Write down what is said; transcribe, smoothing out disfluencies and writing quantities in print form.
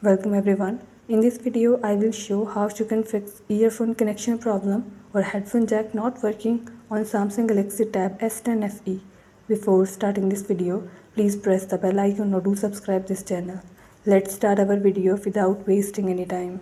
Welcome everyone. In this video, I will show how you can fix earphone connection problem or headphone jack not working on Samsung Galaxy Tab S10 FE. Before starting this video, please press the bell icon or do subscribe this channel. Let's start our video without wasting any time.